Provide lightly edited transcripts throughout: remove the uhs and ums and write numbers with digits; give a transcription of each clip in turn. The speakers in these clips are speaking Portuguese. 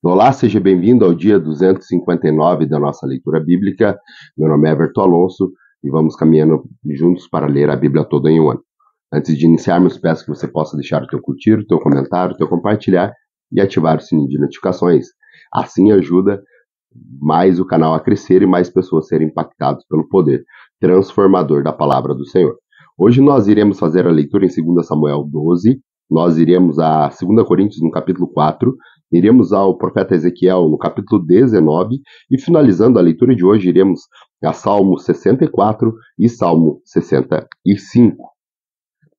Olá, seja bem-vindo ao dia 259 da nossa leitura bíblica. Meu nome é Everton Alonso e vamos caminhando juntos para ler a Bíblia toda em um ano. Antes de iniciarmos, peço que você possa deixar o teu curtir, o teu comentário, o teu compartilhar e ativar o sininho de notificações. Assim ajuda mais o canal a crescer e mais pessoas serem impactadas pelo poder transformador da palavra do Senhor. Hoje nós iremos fazer a leitura em 2 Samuel 12, nós iremos a 2 Coríntios no capítulo 4, iremos ao profeta Ezequiel no capítulo 19 e finalizando a leitura de hoje iremos a Salmo 64 e Salmo 65.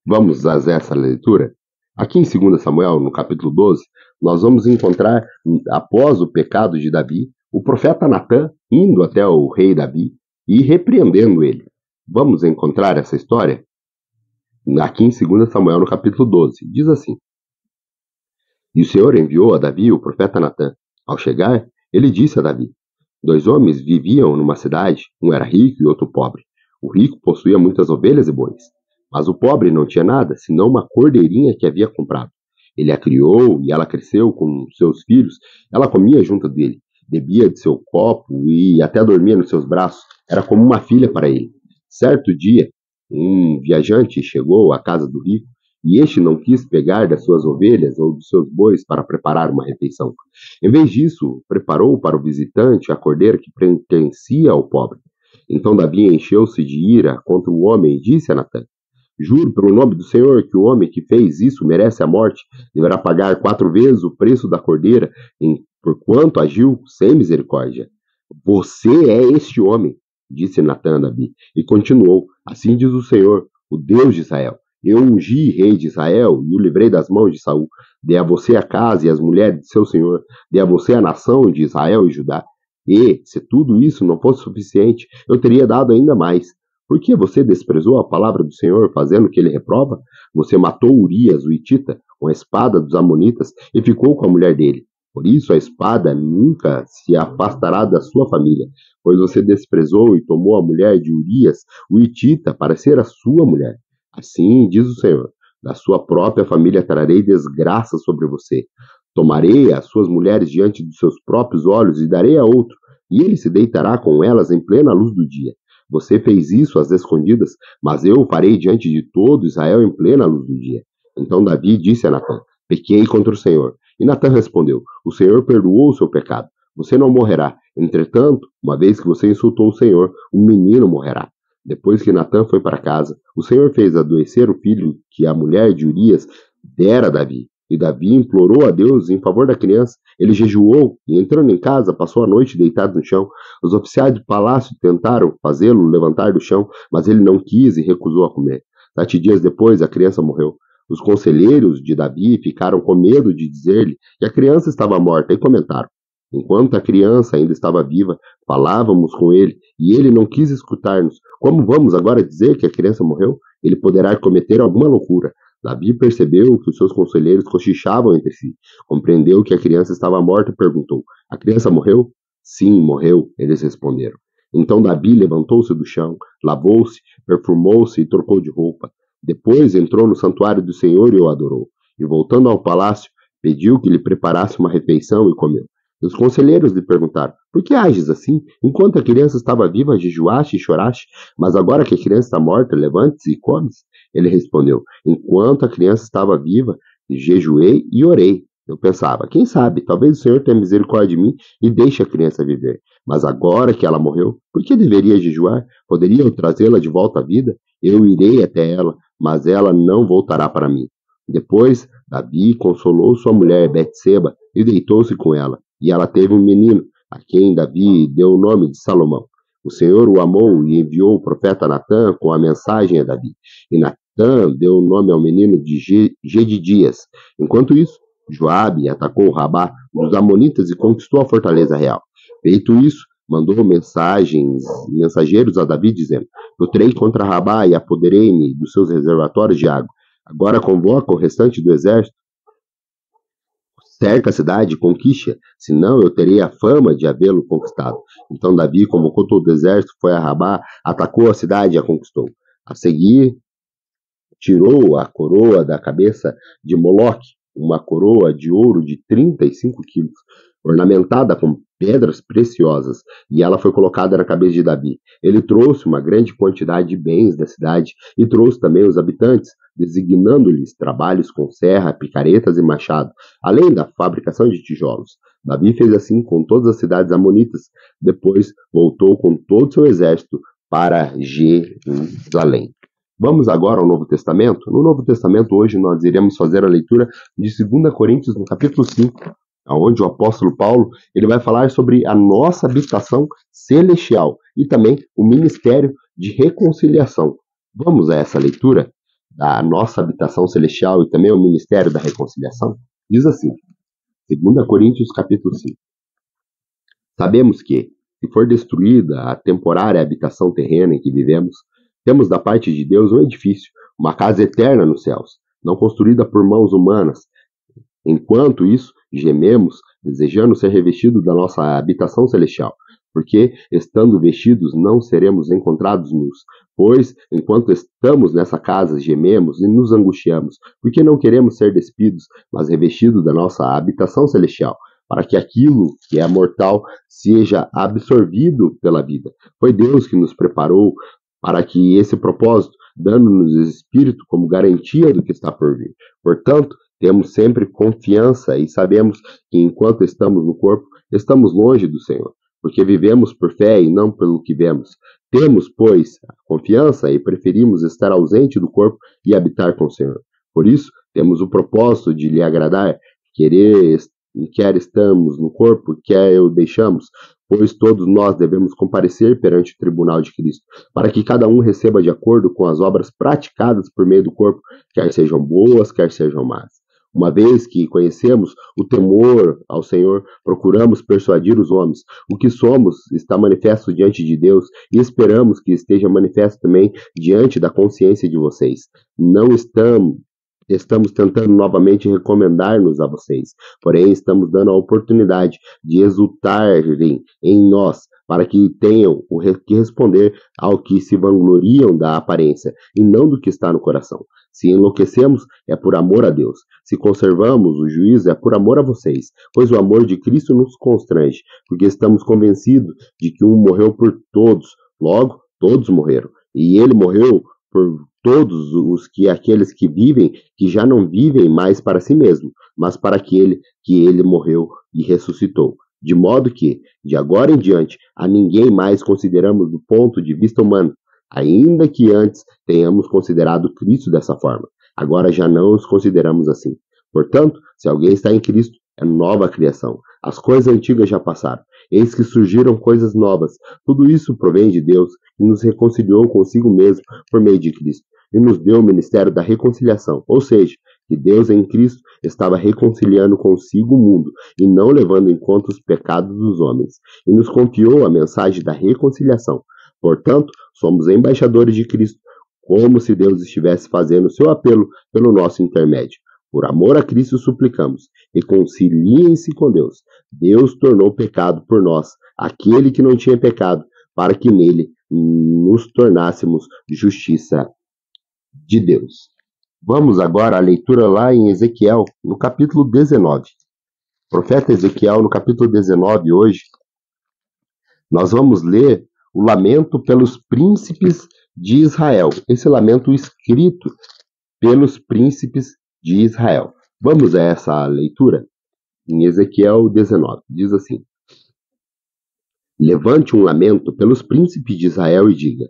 Vamos a essa leitura? Aqui em 2 Samuel, no capítulo 12, nós vamos encontrar, após o pecado de Davi, o profeta Natã indo até o rei Davi e repreendendo ele. Vamos encontrar essa história? Aqui em 2 Samuel, no capítulo 12, diz assim: E o Senhor enviou a Davi o profeta Natã. Ao chegar, ele disse a Davi: 2 homens viviam numa cidade, um era rico e outro pobre. O rico possuía muitas ovelhas e bois, mas o pobre não tinha nada, senão uma cordeirinha que havia comprado. Ele a criou e ela cresceu com seus filhos. Ela comia junto dele, bebia de seu copo e até dormia nos seus braços. Era como uma filha para ele. Certo dia, um viajante chegou à casa do rico e este não quis pegar das suas ovelhas ou dos seus bois para preparar uma refeição. Em vez disso, preparou para o visitante a cordeira que pertencia ao pobre. Então Davi encheu-se de ira contra o homem e disse a Natã: Juro pelo nome do Senhor que o homem que fez isso merece a morte, deverá pagar 4 vezes o preço da cordeira, porquanto agiu sem misericórdia. Você é este homem, disse Natã a Davi, e continuou: Assim diz o Senhor, o Deus de Israel: Eu ungi rei de Israel e o livrei das mãos de Saul. Dei a você a casa e as mulheres de seu senhor. Dei a você a nação de Israel e Judá. E, se tudo isso não fosse suficiente, eu teria dado ainda mais. Por que você desprezou a palavra do Senhor, fazendo o que ele reprova? Você matou Urias, o Hitita, com a espada dos Amonitas, e ficou com a mulher dele. Por isso a espada nunca se afastará da sua família, pois você desprezou e tomou a mulher de Urias, o Hitita, para ser a sua mulher. Assim diz o Senhor: da sua própria família trarei desgraça sobre você. Tomarei as suas mulheres diante dos seus próprios olhos e darei a outro, e ele se deitará com elas em plena luz do dia. Você fez isso às escondidas, mas eu o farei diante de todo Israel em plena luz do dia. Então Davi disse a Natã: Pequei contra o Senhor. E Natã respondeu: O Senhor perdoou o seu pecado. Você não morrerá. Entretanto, uma vez que você insultou o Senhor, um menino morrerá. Depois que Natã foi para casa, o Senhor fez adoecer o filho que a mulher de Urias dera a Davi. E Davi implorou a Deus em favor da criança. Ele jejuou e, entrando em casa, passou a noite deitado no chão. Os oficiais do palácio tentaram fazê-lo levantar do chão, mas ele não quis e recusou a comer. 7 dias depois, a criança morreu. Os conselheiros de Davi ficaram com medo de dizer-lhe que a criança estava morta e comentaram: Enquanto a criança ainda estava viva, falávamos com ele e ele não quis escutar-nos. Como vamos agora dizer que a criança morreu? Ele poderá cometer alguma loucura. Davi percebeu que os seus conselheiros cochichavam entre si. Compreendeu que a criança estava morta e perguntou: A criança morreu? Sim, morreu, eles responderam. Então Davi levantou-se do chão, lavou-se, perfumou-se e trocou de roupa. Depois entrou no santuário do Senhor e o adorou. E voltando ao palácio, pediu que lhe preparasse uma refeição e comeu. Os conselheiros lhe perguntaram: Por que ages assim? Enquanto a criança estava viva, jejuaste e choraste, mas agora que a criança está morta, levante-se e comes. Ele respondeu: Enquanto a criança estava viva, jejuei e orei. Eu pensava: Quem sabe, talvez o Senhor tenha misericórdia de mim e deixe a criança viver. Mas agora que ela morreu, por que deveria jejuar? Poderia eu trazê-la de volta à vida? Eu irei até ela, mas ela não voltará para mim. Depois, Davi consolou sua mulher Betseba e deitou-se com ela. E ela teve um menino, a quem Davi deu o nome de Salomão. O Senhor o amou e enviou o profeta Natã com a mensagem a Davi. E Natã deu o nome ao menino de Gedidias. Enquanto isso, Joabe atacou Rabá dos Amonitas e conquistou a fortaleza real. Feito isso, mandou mensageiros a Davi dizendo: Lutarei contra Rabá e apoderei-me dos seus reservatórios de água. Agora convoca o restante do exército, cerca a cidade e conquiste-a, senão eu terei a fama de havê-lo conquistado. Então Davi convocou todo o exército, foi a Rabá, atacou a cidade e a conquistou. A seguir, tirou a coroa da cabeça de Moloque uma coroa de ouro de 35 quilos, ornamentada com pedras preciosas, e ela foi colocada na cabeça de Davi. Ele trouxe uma grande quantidade de bens da cidade e trouxe também os habitantes, designando-lhes trabalhos com serra, picaretas e machado, além da fabricação de tijolos. Davi fez assim com todas as cidades amonitas. Depois voltou com todo o seu exército para Jerusalém. Vamos agora ao Novo Testamento. No Novo Testamento, hoje, nós iremos fazer a leitura de 2 Coríntios, no capítulo 5, onde o apóstolo Paulo ele vai falar sobre a nossa habitação celestial e também o ministério de reconciliação. Vamos a essa leitura da nossa habitação celestial e também o ministério da reconciliação? Diz assim, 2 Coríntios, capítulo 5. Sabemos que, se for destruída a temporária habitação terrena em que vivemos, temos da parte de Deus um edifício, uma casa eterna nos céus, não construída por mãos humanas. Enquanto isso, gememos, desejando ser revestidos da nossa habitação celestial, porque, estando vestidos, não seremos encontrados nus. Pois, enquanto estamos nessa casa, gememos e nos angustiamos, porque não queremos ser despidos, mas revestidos da nossa habitação celestial, para que aquilo que é mortal seja absorvido pela vida. Foi Deus que nos preparou para que esse propósito, dando-nos o Espírito como garantia do que está por vir. Portanto, temos sempre confiança e sabemos que enquanto estamos no corpo, estamos longe do Senhor, porque vivemos por fé e não pelo que vemos. Temos, pois, a confiança e preferimos estar ausente do corpo e habitar com o Senhor. Por isso, temos o propósito de lhe agradar, quer estamos no corpo, quer o deixamos, pois todos nós devemos comparecer perante o tribunal de Cristo, para que cada um receba de acordo com as obras praticadas por meio do corpo, quer sejam boas, quer sejam más. Uma vez que conhecemos o temor ao Senhor, procuramos persuadir os homens. O que somos está manifesto diante de Deus e esperamos que esteja manifesto também diante da consciência de vocês. Não estamos tentando novamente recomendar-nos a vocês, porém estamos dando a oportunidade de exultarem em nós, para que tenham o que responder ao que se vangloriam da aparência, e não do que está no coração. Se enlouquecemos, é por amor a Deus. Se conservamos o juízo, é por amor a vocês, pois o amor de Cristo nos constrange, porque estamos convencidos de que um morreu por todos, logo, todos morreram. E ele morreu por todos aqueles que vivem, que já não vivem mais para si mesmo, mas para aquele que ele morreu e ressuscitou. De modo que, de agora em diante, a ninguém mais consideramos do ponto de vista humano, ainda que antes tenhamos considerado Cristo dessa forma. Agora já não os consideramos assim. Portanto, se alguém está em Cristo, é nova criação. As coisas antigas já passaram. Eis que surgiram coisas novas. Tudo isso provém de Deus, que nos reconciliou consigo mesmo por meio de Cristo, e nos deu o ministério da reconciliação. Ou seja, que Deus em Cristo estava reconciliando consigo o mundo, e não levando em conta os pecados dos homens, e nos confiou a mensagem da reconciliação. Portanto, somos embaixadores de Cristo, como se Deus estivesse fazendo o seu apelo pelo nosso intermédio. Por amor a Cristo suplicamos, reconciliem-se com Deus. Deus tornou pecado por nós, aquele que não tinha pecado, para que nele nos tornássemos justiça de Deus. Vamos agora à leitura lá em Ezequiel, no capítulo 19. Profeta Ezequiel, no capítulo 19, hoje, nós vamos ler o lamento pelos príncipes de Israel. Esse lamento escrito pelos príncipes de Israel. Vamos a essa leitura? Em Ezequiel 19, diz assim: Levante um lamento pelos príncipes de Israel e diga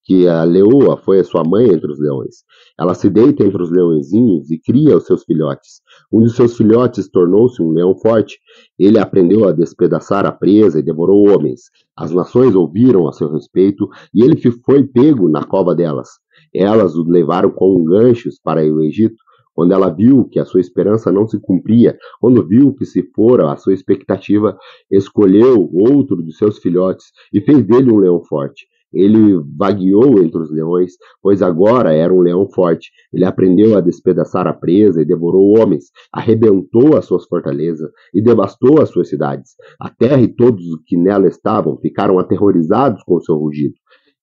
que a leoa foi a sua mãe entre os leões. Ela se deita entre os leõezinhos e cria os seus filhotes. Um de seus filhotes tornou-se um leão forte. Ele aprendeu a despedaçar a presa e devorou homens. As nações ouviram a seu respeito e ele foi pego na cova delas. Elas o levaram com ganchos para o Egito. Quando ela viu que a sua esperança não se cumpria, quando viu que se fora a sua expectativa, escolheu outro de seus filhotes e fez dele um leão forte. Ele vagueou entre os leões, pois agora era um leão forte. Ele aprendeu a despedaçar a presa e devorou homens, arrebentou as suas fortalezas e devastou as suas cidades. A terra e todos os que nela estavam ficaram aterrorizados com o seu rugido.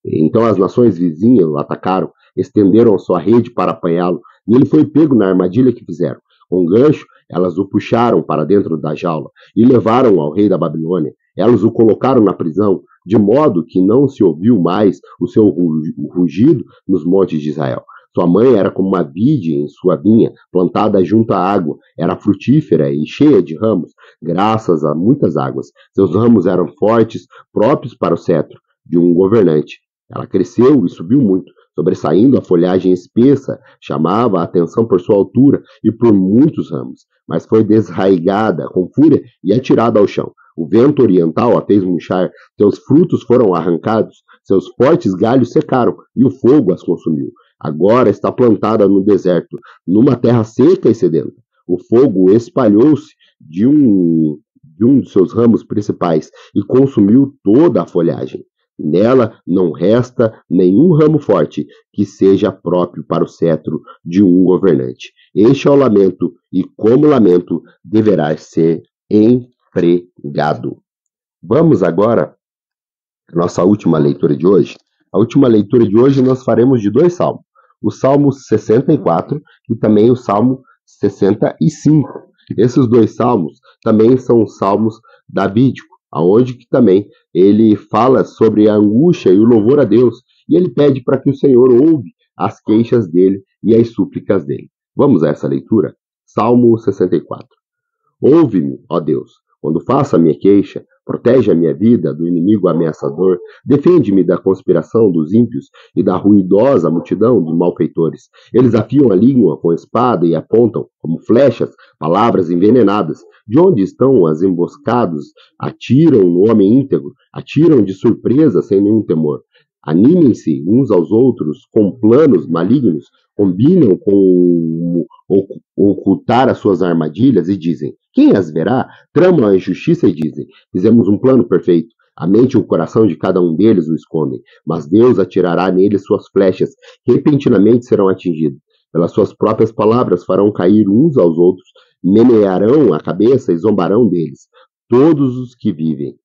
Então as nações vizinhas o atacaram, estenderam sua rede para apanhá-lo, e ele foi pego na armadilha que fizeram. Com um gancho, elas o puxaram para dentro da jaula e levaram ao rei da Babilônia. Elas o colocaram na prisão, de modo que não se ouviu mais o seu rugido nos montes de Israel. Sua mãe era como uma vide em sua vinha, plantada junto à água. Era frutífera e cheia de ramos, graças a muitas águas. Seus ramos eram fortes, próprios para o cetro de um governante. Ela cresceu e subiu muito, sobressaindo a folhagem espessa, chamava a atenção por sua altura e por muitos ramos, mas foi desraigada com fúria e atirada ao chão. O vento oriental a fez murchar, seus frutos foram arrancados, seus fortes galhos secaram e o fogo as consumiu. Agora está plantada no deserto, numa terra seca e sedenta. O fogo espalhou-se de um de seus ramos principais e consumiu toda a folhagem. Nela não resta nenhum ramo forte que seja próprio para o cetro de um governante. Este é o lamento, e como lamento deverá ser empregado. Vamos agora à nossa última leitura de hoje. A última leitura de hoje nós faremos de dois salmos. O Salmo 64 e também o Salmo 65. Esses dois salmos também são salmos davídicos, aonde que também ele fala sobre a angústia e o louvor a Deus, e ele pede para que o Senhor ouve as queixas dele e as súplicas dele. Vamos a essa leitura? Salmo 64. Ouve-me, ó Deus, quando faço a minha queixa, protege a minha vida do inimigo ameaçador, defende-me da conspiração dos ímpios e da ruidosa multidão de malfeitores. Eles afiam a língua com espada e apontam, como flechas, palavras envenenadas. De onde estão as emboscados? Atiram no homem íntegro, atiram de surpresa sem nenhum temor. Animem-se uns aos outros com planos malignos, combinam com ocultar as suas armadilhas e dizem: quem as verá? Tramam a injustiça e dizem: fizemos um plano perfeito. A mente e o coração de cada um deles o escondem, mas Deus atirará neles suas flechas, repentinamente serão atingidos. Pelas suas próprias palavras farão cair uns aos outros, menearão a cabeça e zombarão deles. Todos os que vivem,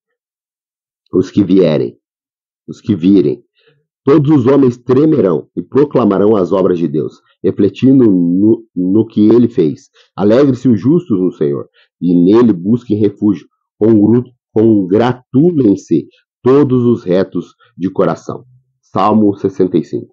os que vierem, os que virem, todos os homens tremerão e proclamarão as obras de Deus, refletindo no que ele fez. Alegre-se os justos no Senhor, e nele busquem refúgio. Congratulem-se todos os retos de coração. Salmo 65.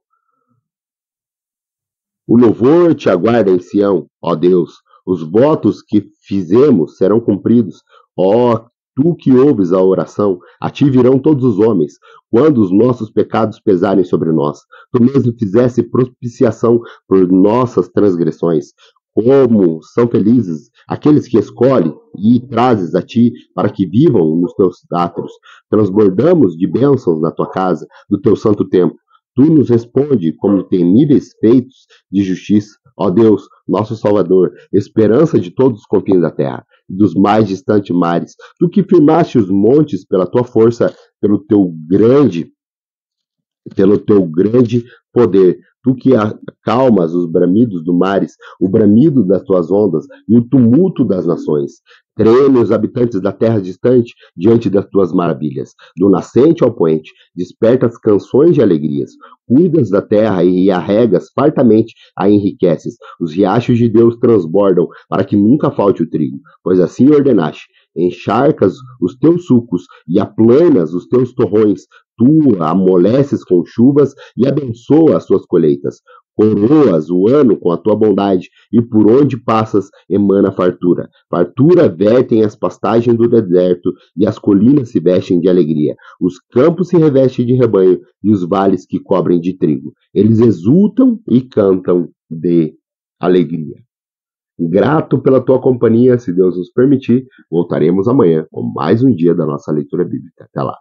O louvor te aguarda em Sião, ó Deus. Os votos que fizemos serão cumpridos. Ó Tu que ouves a oração, a ti virão todos os homens, quando os nossos pecados pesarem sobre nós. Tu mesmo fizesse propiciação por nossas transgressões. Como são felizes aqueles que escolhe e trazes a ti para que vivam nos teus átrios. Transbordamos de bênçãos na tua casa, do teu santo templo. Tu nos responde como temíveis feitos de justiça. Ó Deus, nosso Salvador, esperança de todos os confins da terra, dos mais distantes mares, tu que firmaste os montes pela tua força, pelo teu grande poder, tu que acalmas os bramidos do mares, o bramido das tuas ondas e o tumulto das nações. Treme os habitantes da terra distante diante das tuas maravilhas. Do nascente ao poente, despertas canções de alegrias. Cuidas da terra e a regas fartamente, a enriqueces. Os riachos de Deus transbordam para que nunca falte o trigo, pois assim ordenaste. Encharcas os teus sucos e aplanas os teus torrões. Tu amoleces com chuvas e abençoa as suas colheitas. Coroas o ano com a tua bondade, e por onde passas emana fartura. Fartura vertem as pastagens do deserto, e as colinas se vestem de alegria. Os campos se revestem de rebanho, e os vales que cobrem de trigo. Eles exultam e cantam de alegria. Grato pela tua companhia, se Deus nos permitir, voltaremos amanhã com mais um dia da nossa leitura bíblica. Até lá.